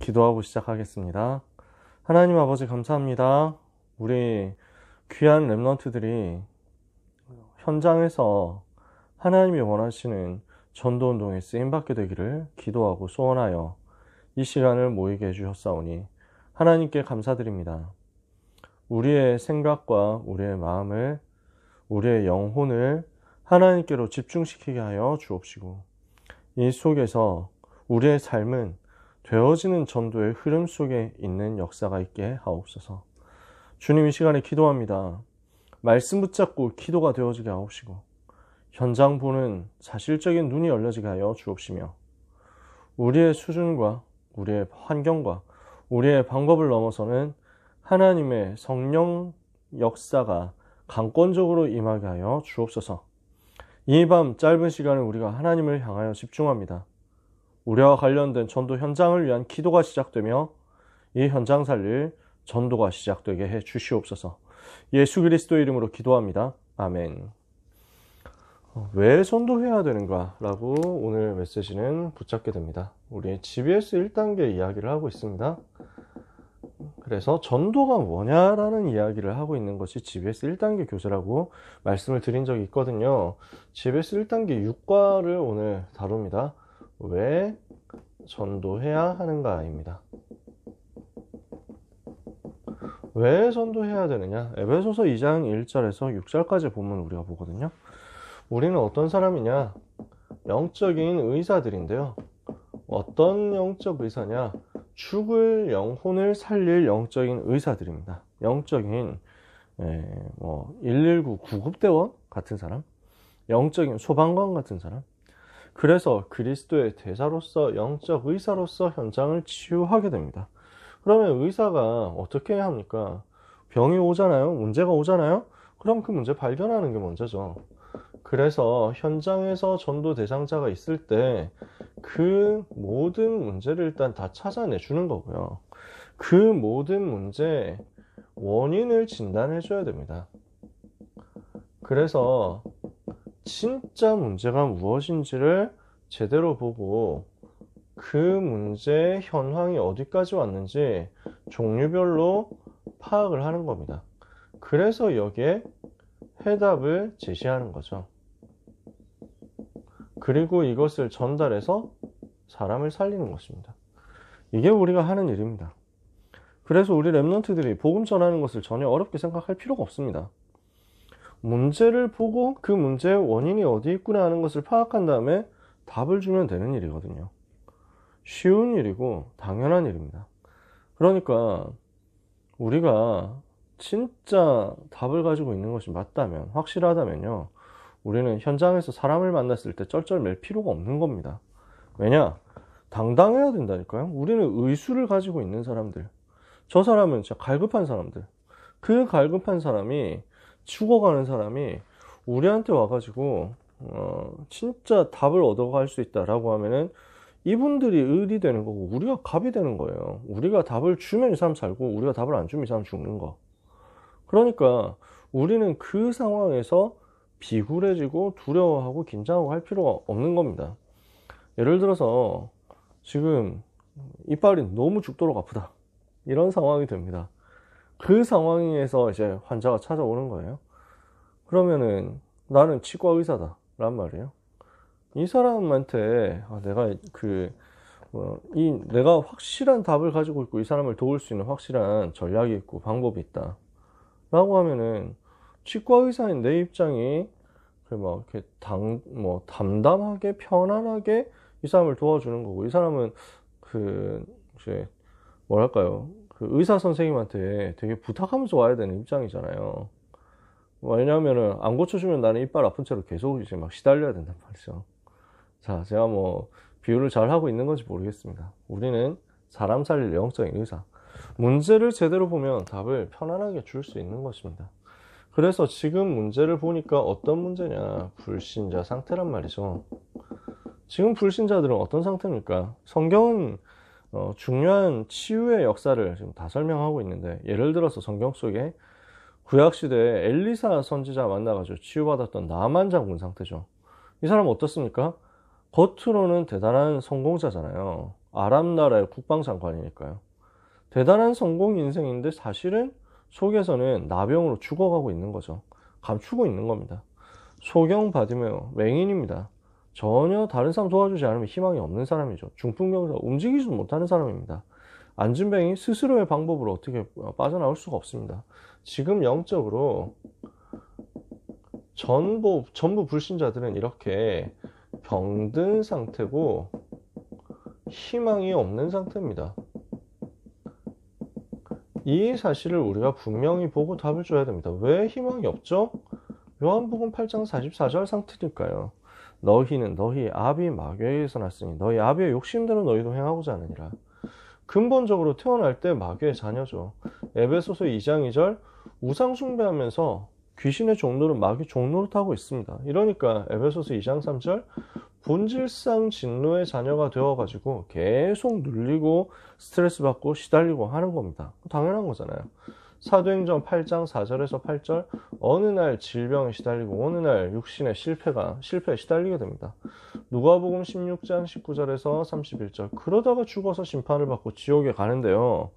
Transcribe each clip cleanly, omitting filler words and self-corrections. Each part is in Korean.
기도하고 시작하겠습니다. 하나님 아버지 감사합니다. 우리 귀한 렘넌트들이 현장에서 하나님이 원하시는 전도운동에 쓰임받게 되기를 기도하고 소원하여 이 시간을 모이게 해주셨사오니 하나님께 감사드립니다. 우리의 생각과 우리의 마음을, 우리의 영혼을 하나님께로 집중시키게 하여 주옵시고, 이 속에서 우리의 삶은 되어지는 전도의 흐름 속에 있는 역사가 있게 하옵소서. 주님, 이 시간에 기도합니다. 말씀 붙잡고 기도가 되어지게 하옵시고, 현장 보는 사실적인 눈이 열려지게 하여 주옵시며, 우리의 수준과 우리의 환경과 우리의 방법을 넘어서는 하나님의 성령 역사가 강권적으로 임하게 하여 주옵소서. 이 밤 짧은 시간을 우리가 하나님을 향하여 집중합니다. 우리와 관련된 전도 현장을 위한 기도가 시작되며 이 현장 살릴 전도가 시작되게 해 주시옵소서. 예수 그리스도 이름으로 기도합니다. 아멘. 왜 전도해야 되는가? 라고 오늘 메시지는 붙잡게 됩니다. 우리 GBS 1단계 이야기를 하고 있습니다. 그래서 전도가 뭐냐라는 이야기를 하고 있는 것이 GBS 1단계 교재라고 말씀을 드린 적이 있거든요. GBS 1단계 6과를 오늘 다룹니다. 왜 전도해야 하는가입니다. 왜 전도해야 되느냐? 에베소서 2장 1절에서 6절까지 본문 우리가 보거든요. 우리는 어떤 사람이냐? 영적인 의사들인데요. 어떤 영적 의사냐? 죽을 영혼을 살릴 영적인 의사들입니다. 영적인 119 구급대원 같은 사람, 영적인 소방관 같은 사람. 그래서 그리스도의 대사로서 영적 의사로서 현장을 치유하게 됩니다. 그러면 의사가 어떻게 해야 합니까? 병이 오잖아요. 문제가 오잖아요. 그럼 그 문제 발견하는 게 먼저죠. 그래서 현장에서 전도 대상자가 있을 때 그 모든 문제를 일단 다 찾아내 주는 거고요. 그 모든 문제의 원인을 진단해 줘야 됩니다. 그래서 진짜 문제가 무엇인지를 제대로 보고 그 문제의 현황이 어디까지 왔는지 종류별로 파악을 하는 겁니다. 그래서 여기에 해답을 제시하는 거죠. 그리고 이것을 전달해서 사람을 살리는 것입니다. 이게 우리가 하는 일입니다. 그래서 우리 렘넌트들이 복음 전하는 것을 전혀 어렵게 생각할 필요가 없습니다. 문제를 보고 그 문제의 원인이 어디 있구나 하는 것을 파악한 다음에 답을 주면 되는 일이거든요. 쉬운 일이고 당연한 일입니다. 그러니까 우리가 진짜 답을 가지고 있는 것이 맞다면, 확실하다면요, 우리는 현장에서 사람을 만났을 때 쩔쩔맬 필요가 없는 겁니다. 왜냐? 당당해야 된다니까요. 우리는 의수를 가지고 있는 사람들, 저 사람은 진짜 갈급한 사람들, 그 갈급한 사람이, 죽어가는 사람이 우리한테 와가지고 진짜 답을 얻어갈 수 있다라고 하면은 이분들이 을이 되는 거고 우리가 갑이 되는 거예요. 우리가 답을 주면 이 사람 살고 우리가 답을 안 주면 이 사람 죽는 거. 그러니까 우리는 그 상황에서 비굴해지고 두려워하고 긴장하고 할 필요가 없는 겁니다. 예를 들어서 지금 이빨이 너무 죽도록 아프다, 이런 상황이 됩니다. 그 상황에서 이제 환자가 찾아오는 거예요. 그러면은 나는 치과 의사다 란 말이에요. 이 사람한테 내가 확실한 답을 가지고 있고 이 사람을 도울 수 있는 확실한 전략이 있고 방법이 있다 라고 하면은 치과 의사인 내 입장이 이렇게 담담하게 편안하게 이 사람을 도와주는 거고, 이 사람은 이제 뭐랄까요, 그 의사 선생님한테 되게 부탁하면서 와야 되는 입장이잖아요. 왜냐하면은 안 고쳐주면 나는 이빨 아픈 채로 계속 이제 막 시달려야 된단 말이죠. 자, 제가 비유를 잘 하고 있는 건지 모르겠습니다. 우리는 사람 살릴 영적인 의사. 문제를 제대로 보면 답을 편안하게 줄 수 있는 것입니다. 그래서 지금 문제를 보니까 어떤 문제냐? 불신자 상태란 말이죠. 지금 불신자들은 어떤 상태입니까? 성경은 중요한 치유의 역사를 지금 다 설명하고 있는데, 예를 들어서 성경 속에 구약시대에 엘리사 선지자 만나가지고 치유받았던 나만 장군 상태죠. 이 사람 어떻습니까? 겉으로는 대단한 성공자잖아요. 아랍 나라의 국방장관이니까요. 대단한 성공 인생인데 사실은 속에서는 나병으로 죽어가고 있는 거죠. 감추고 있는 겁니다. 소경 바디메오 맹인입니다. 전혀 다른 사람 도와주지 않으면 희망이 없는 사람이죠. 중풍병자 움직이지도 못하는 사람입니다. 안진뱅이 스스로의 방법으로 어떻게 빠져나올 수가 없습니다. 지금 영적으로 전부 불신자들은 이렇게 병든 상태고 희망이 없는 상태입니다. 이 사실을 우리가 분명히 보고 답을 줘야 됩니다. 왜 희망이 없죠? 요한복음 8장 44절 상태니까요. 너희는 너희 아비 마귀에게서 났으니 너희 아비의 욕심대로 너희도 행하고자 하느니라. 근본적으로 태어날 때 마귀의 자녀죠. 에베소서 2장 2절 우상 숭배하면서 귀신의 종노릇, 마귀 종노릇 하고 있습니다. 이러니까 에베소서 2장 3절 본질상 진노의 자녀가 되어가지고 계속 눌리고 스트레스 받고 시달리고 하는 겁니다. 당연한 거잖아요. 사도행전 8장 4절에서 8절 어느 날 질병에 시달리고 어느 날 육신의 실패에 시달리게 됩니다. 누가복음 16장 19절에서 31절 그러다가 죽어서 심판을 받고 지옥에 가는데요.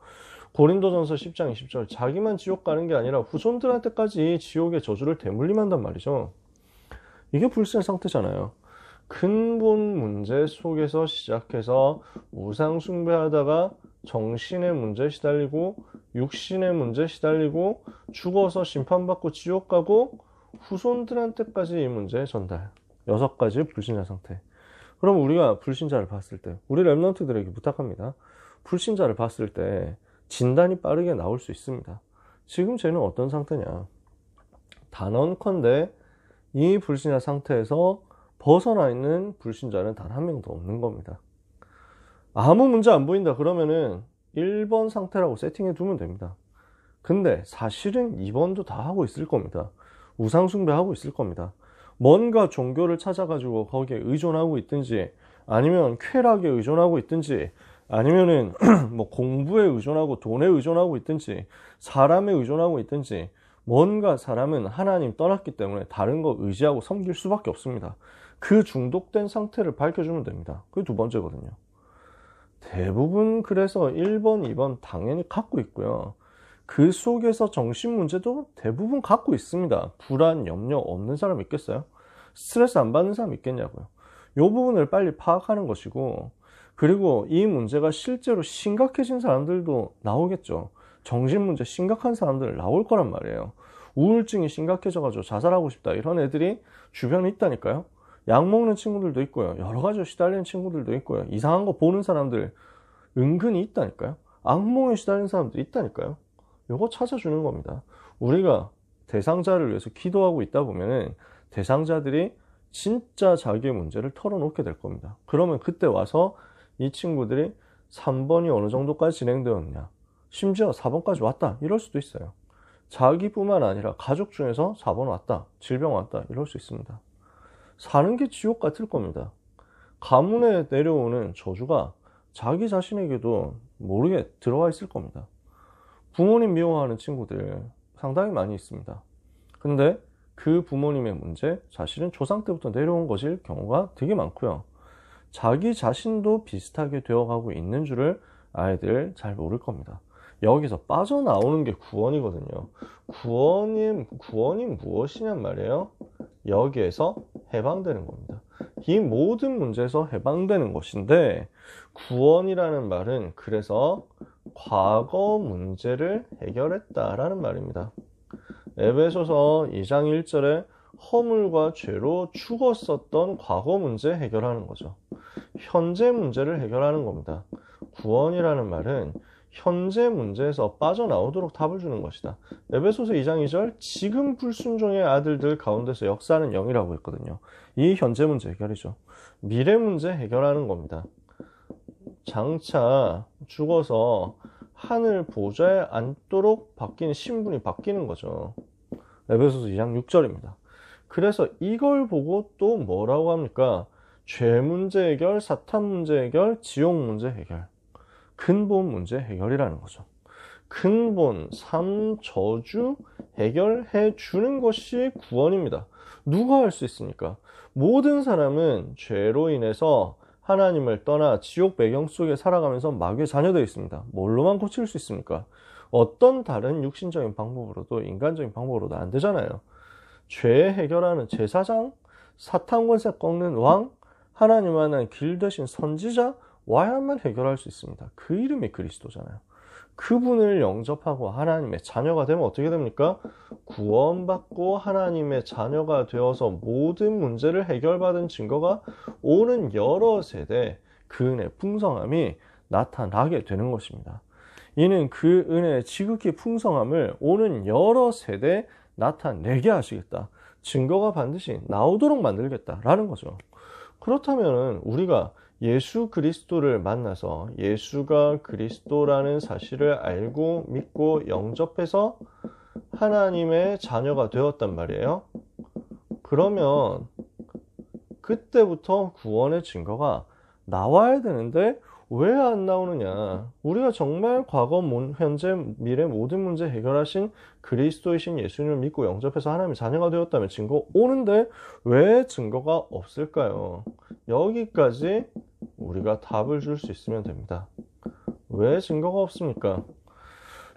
고린도전서 10장 20절 자기만 지옥 가는 게 아니라 후손들한테까지 지옥의 저주를 대물림한단 말이죠. 이게 불신의 상태잖아요. 근본 문제 속에서 시작해서 우상 숭배하다가 정신의 문제에 시달리고 육신의 문제에 시달리고 죽어서 심판받고 지옥 가고 후손들한테까지 이 문제의 전달. 6가지 불신자 상태. 그럼 우리가 불신자를 봤을 때 우리 랩런트들에게 부탁합니다. 불신자를 봤을 때 진단이 빠르게 나올 수 있습니다. 지금 쟤는 어떤 상태냐. 단언컨대 이 불신자 상태에서 벗어나 있는 불신자는 단 한 명도 없는 겁니다. 아무 문제 안 보인다 그러면은 1번 상태라고 세팅해 두면 됩니다. 근데 사실은 2번도 다 하고 있을 겁니다. 우상숭배하고 있을 겁니다. 뭔가 종교를 찾아가지고 거기에 의존하고 있든지 아니면 쾌락에 의존하고 있든지 아니면은 뭐 공부에 의존하고 돈에 의존하고 있든지 사람에 의존하고 있든지 뭔가 사람은 하나님 떠났기 때문에 다른 거 의지하고 섬길 수밖에 없습니다. 그 중독된 상태를 밝혀주면 됩니다. 그게 2번째거든요. 대부분 그래서 1번, 2번 당연히 갖고 있고요. 그 속에서 정신 문제도 대부분 갖고 있습니다. 불안, 염려 없는 사람 있겠어요? 스트레스 안 받는 사람 있겠냐고요. 이 부분을 빨리 파악하는 것이고 그리고 이 문제가 실제로 심각해진 사람들도 나오겠죠. 정신 문제 심각한 사람들 나올 거란 말이에요. 우울증이 심각해져가지고 자살하고 싶다 이런 애들이 주변에 있다니까요. 약 먹는 친구들도 있고요. 여러 가지로 시달리는 친구들도 있고요. 이상한 거 보는 사람들 은근히 있다니까요. 악몽에 시달리는 사람도 있다니까요. 요거 찾아주는 겁니다. 우리가 대상자를 위해서 기도하고 있다 보면은 대상자들이 진짜 자기의 문제를 털어놓게 될 겁니다. 그러면 그때 와서 이 친구들이 3번이 어느 정도까지 진행되었냐 심지어 4번까지 왔다 이럴 수도 있어요. 자기뿐만 아니라 가족 중에서 4번 왔다 질병 왔다 이럴 수 있습니다. 사는 게 지옥 같을 겁니다. 가문에 내려오는 저주가 자기 자신에게도 모르게 들어와 있을 겁니다. 부모님 미워하는 친구들 상당히 많이 있습니다. 근데 그 부모님의 문제 사실은 조상 때부터 내려온 것일 경우가 되게 많고요. 자기 자신도 비슷하게 되어가고 있는 줄을 아이들 잘 모를 겁니다. 여기서 빠져나오는 게 구원이거든요. 구원이 무엇이냔 말이에요. 여기에서 해방되는 겁니다. 이 모든 문제에서 해방되는 것인데 구원이라는 말은 그래서 과거 문제를 해결했다라는 말입니다. 에베소서 2장 1절에 허물과 죄로 죽었었던 과거 문제 해결하는 거죠. 현재 문제를 해결하는 겁니다. 구원이라는 말은 현재 문제에서 빠져나오도록 답을 주는 것이다. 에베소서 2장 2절 지금 불순종의 아들들 가운데서 역사하는 영이라고 했거든요. 이 현재 문제 해결이죠. 미래 문제 해결하는 겁니다. 장차 죽어서 하늘 보좌에 앉도록 바뀌는 신분이 바뀌는 거죠. 에베소서 2장 6절입니다. 그래서 이걸 보고 또 뭐라고 합니까? 죄 문제 해결, 사탄 문제 해결, 지옥 문제 해결. 근본 문제 해결이라는 거죠. 근본, 삶, 저주 해결해 주는 것이 구원입니다. 누가 할 수 있습니까? 모든 사람은 죄로 인해서 하나님을 떠나 지옥 배경 속에 살아가면서 마귀의 자녀되어 있습니다. 뭘로만 고칠 수 있습니까? 어떤 다른 육신적인 방법으로도, 인간적인 방법으로도 안 되잖아요. 죄 해결하는 제사장, 사탄 권세 꺾는 왕, 하나님 만난 길 대신 선지자 와야만 해결할 수 있습니다. 그 이름이 그리스도잖아요. 그분을 영접하고 하나님의 자녀가 되면 어떻게 됩니까? 구원받고 하나님의 자녀가 되어서 모든 문제를 해결받은 증거가 오는 여러 세대 그 은혜의 풍성함이 나타나게 되는 것입니다. 이는 그 은혜의 지극히 풍성함을 오는 여러 세대에 나타내게 하시겠다. 증거가 반드시 나오도록 만들겠다라는 거죠. 그렇다면 우리가 예수 그리스도를 만나서 예수가 그리스도라는 사실을 알고 믿고 영접해서 하나님의 자녀가 되었단 말이에요. 그러면 그때부터 구원의 증거가 나와야 되는데 왜 안 나오느냐? 우리가 정말 과거, 현재, 미래 모든 문제 해결하신 그리스도이신 예수님을 믿고 영접해서 하나님의 자녀가 되었다면 증거 오는데 왜 증거가 없을까요? 여기까지 우리가 답을 줄 수 있으면 됩니다. 왜 증거가 없습니까?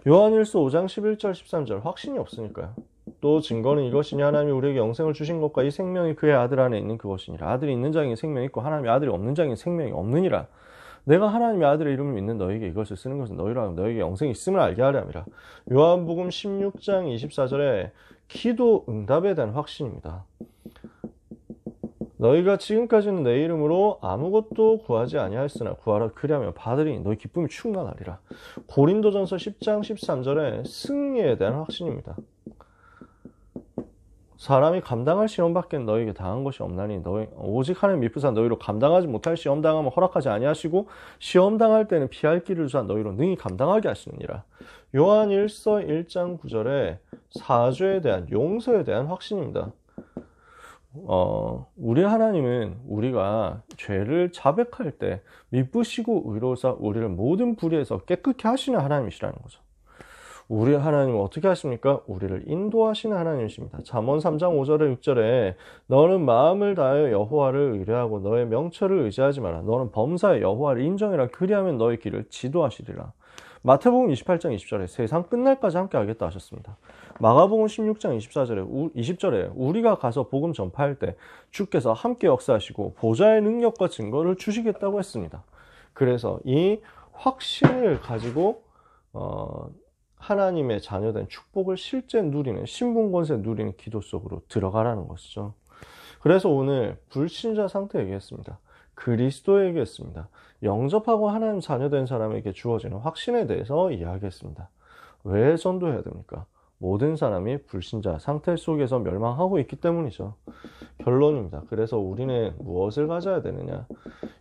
요한일서 5장 11절 13절 확신이 없으니까요. 또 증거는 이것이니 하나님이 우리에게 영생을 주신 것과 이 생명이 그의 아들 안에 있는 그것이니라. 아들이 있는 자에게 생명이 있고 하나님의 아들이 없는 자에게 생명이 없느니라. 내가 하나님의 아들의 이름을 믿는 너에게 이것을 쓰는 것은 너희로 하여금 너에게 영생이 있음을 알게 하려 함이라. 요한복음 16장 24절에 기도 응답에 대한 확신입니다. 너희가 지금까지는 내 이름으로 아무것도 구하지 아니하였으나 구하라 그리하면 받으리니 너희 기쁨이 충만하리라. 고린도전서 10장 13절에 승리에 대한 확신입니다. 사람이 감당할 시험밖에 너희에게 당한 것이 없나니 너희 오직 하나님 미쁘사 너희로 감당하지 못할 시험 당하면 허락하지 아니하시고 시험 당할 때는 피할 길을 주사 너희로 능히 감당하게 하시느니라. 요한일서 1장 9절에 사죄에 대한 용서에 대한 확신입니다. 우리 하나님은 우리가 죄를 자백할 때 미쁘시고 의로우사 우리를 모든 불의에서 깨끗게 하시는 하나님이시라는 거죠. 우리 하나님은 어떻게 하십니까? 우리를 인도하시는 하나님이십니다. 잠언 3장 5절에 6절에 너는 마음을 다하여 여호와를 의뢰하고 너의 명철을 의지하지 마라. 너는 범사에 여호와를 인정해라. 그리하면 너의 길을 지도하시리라. 마태복음 28장 20절에 세상 끝날까지 함께 하겠다 하셨습니다. 마가복음 16장 20절에 우리가 가서 복음 전파할 때 주께서 함께 역사하시고 보좌의 능력과 증거를 주시겠다고 했습니다. 그래서 이 확신을 가지고 하나님의 자녀된 축복을 실제 누리는 신분권세 누리는 기도 속으로 들어가라는 것이죠. 그래서 오늘 불신자 상태 얘기했습니다. 그리스도 얘기했습니다. 영접하고 하나님 자녀된 사람에게 주어지는 확신에 대해서 이야기했습니다. 왜 전도해야 됩니까? 모든 사람이 불신자 상태 속에서 멸망하고 있기 때문이죠. 결론입니다. 그래서 우리는 무엇을 가져야 되느냐?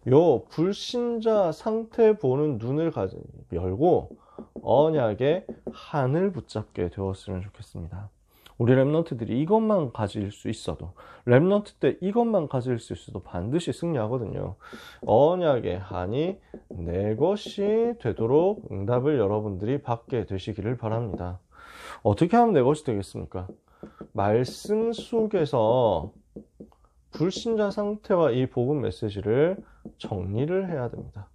요 불신자 상태 보는 눈을 열고 언약의 한을 붙잡게 되었으면 좋겠습니다. 우리 랩런트들이 이것만 가질 수 있어도 랩런트 때 이것만 가질 수 있어도 반드시 승리하거든요. 언약의 한이 내 것이 되도록 응답을 여러분들이 받게 되시기를 바랍니다. 어떻게 하면 내 것이 되겠습니까? 말씀 속에서 불신자 상태와 이 복음 메시지를 정리를 해야 됩니다.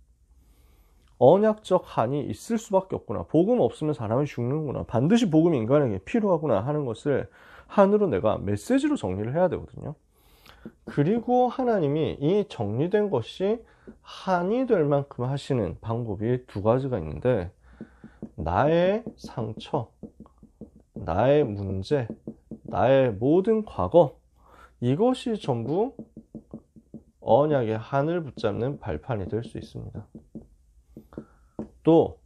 언약적 한이 있을 수밖에 없구나. 복음 없으면 사람이 죽는구나. 반드시 복음이 인간에게 필요하구나 하는 것을 한으로 내가 메시지로 정리를 해야 되거든요. 그리고 하나님이 이 정리된 것이 한이 될 만큼 하시는 방법이 두 가지가 있는데 나의 상처, 나의 문제, 나의 모든 과거 이것이 전부 언약의 한을 붙잡는 발판이 될 수 있습니다. 또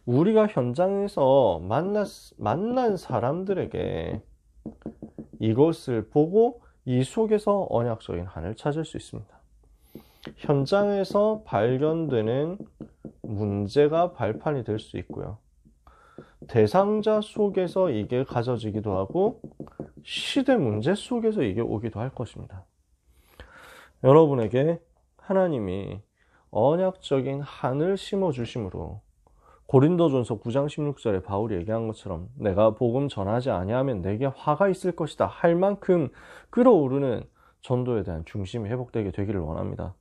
우리가 현장에서 만난 사람들에게 이것을 보고 이 속에서 언약적인 한을 찾을 수 있습니다. 현장에서 발견되는 문제가 발판이 될 수 있고요. 대상자 속에서 이게 가져지기도 하고 시대 문제 속에서 이게 오기도 할 것입니다. 여러분에게 하나님이 언약적인 한을 심어주심으로 고린도전서 9장 16절에 바울이 얘기한 것처럼 내가 복음 전하지 아니하면 내게 화가 있을 것이다 할 만큼 끓어오르는 전도에 대한 중심이 회복되게 되기를 원합니다.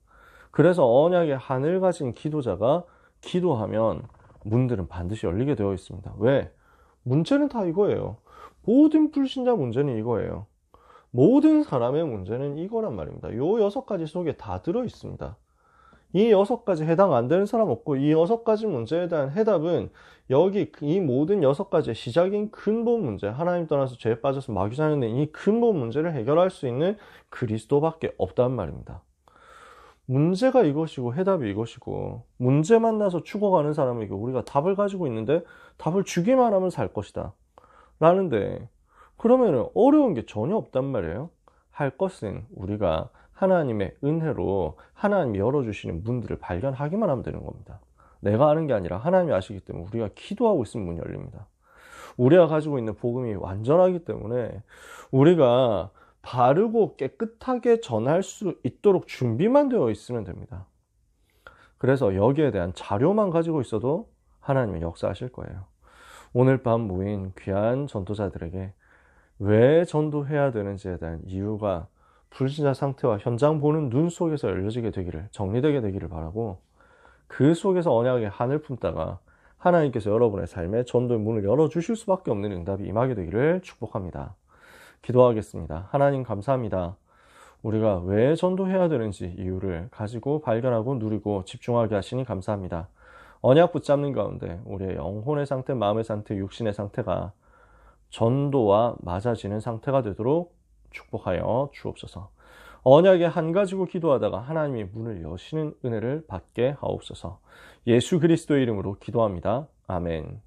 그래서 언약의 한을 가진 기도자가 기도하면 문들은 반드시 열리게 되어 있습니다. 왜? 문제는 다 이거예요. 모든 불신자 문제는 이거예요. 모든 사람의 문제는 이거란 말입니다. 요 6가지 속에 다 들어 있습니다. 이 6가지 해당 안 되는 사람 없고, 이 6가지 문제에 대한 해답은 여기 이 모든 6가지의 시작인 근본 문제, 하나님 떠나서 죄에 빠져서 마귀 사냥된 이 근본 문제를 해결할 수 있는 그리스도밖에 없단 말입니다. 문제가 이것이고 해답이 이것이고, 문제 만나서 죽어가는 사람에게 우리가 답을 가지고 있는데 답을 주기만 하면 살 것이다 라는데, 그러면은 어려운 게 전혀 없단 말이에요. 할 것은 우리가 하나님의 은혜로 하나님이 열어주시는 문들을 발견하기만 하면 되는 겁니다. 내가 아는 게 아니라 하나님이 아시기 때문에 우리가 기도하고 있으면 문이 열립니다. 우리가 가지고 있는 복음이 완전하기 때문에 우리가 바르고 깨끗하게 전할 수 있도록 준비만 되어 있으면 됩니다. 그래서 여기에 대한 자료만 가지고 있어도 하나님이 역사하실 거예요. 오늘 밤 모인 귀한 전도자들에게 왜 전도해야 되는지에 대한 이유가 불신자 상태와 현장 보는 눈 속에서 열려지게 되기를, 정리되게 되기를 바라고, 그 속에서 언약의 한을 품다가 하나님께서 여러분의 삶에 전도의 문을 열어주실 수밖에 없는 응답이 임하게 되기를 축복합니다. 기도하겠습니다. 하나님 감사합니다. 우리가 왜 전도해야 되는지 이유를 가지고 발견하고 누리고 집중하게 하시니 감사합니다. 언약 붙잡는 가운데 우리의 영혼의 상태, 마음의 상태, 육신의 상태가 전도와 맞아지는 상태가 되도록 축복하여 주옵소서. 언약의 한 가지고 기도하다가 하나님이 문을 여시는 은혜를 받게 하옵소서. 예수 그리스도의 이름으로 기도합니다. 아멘.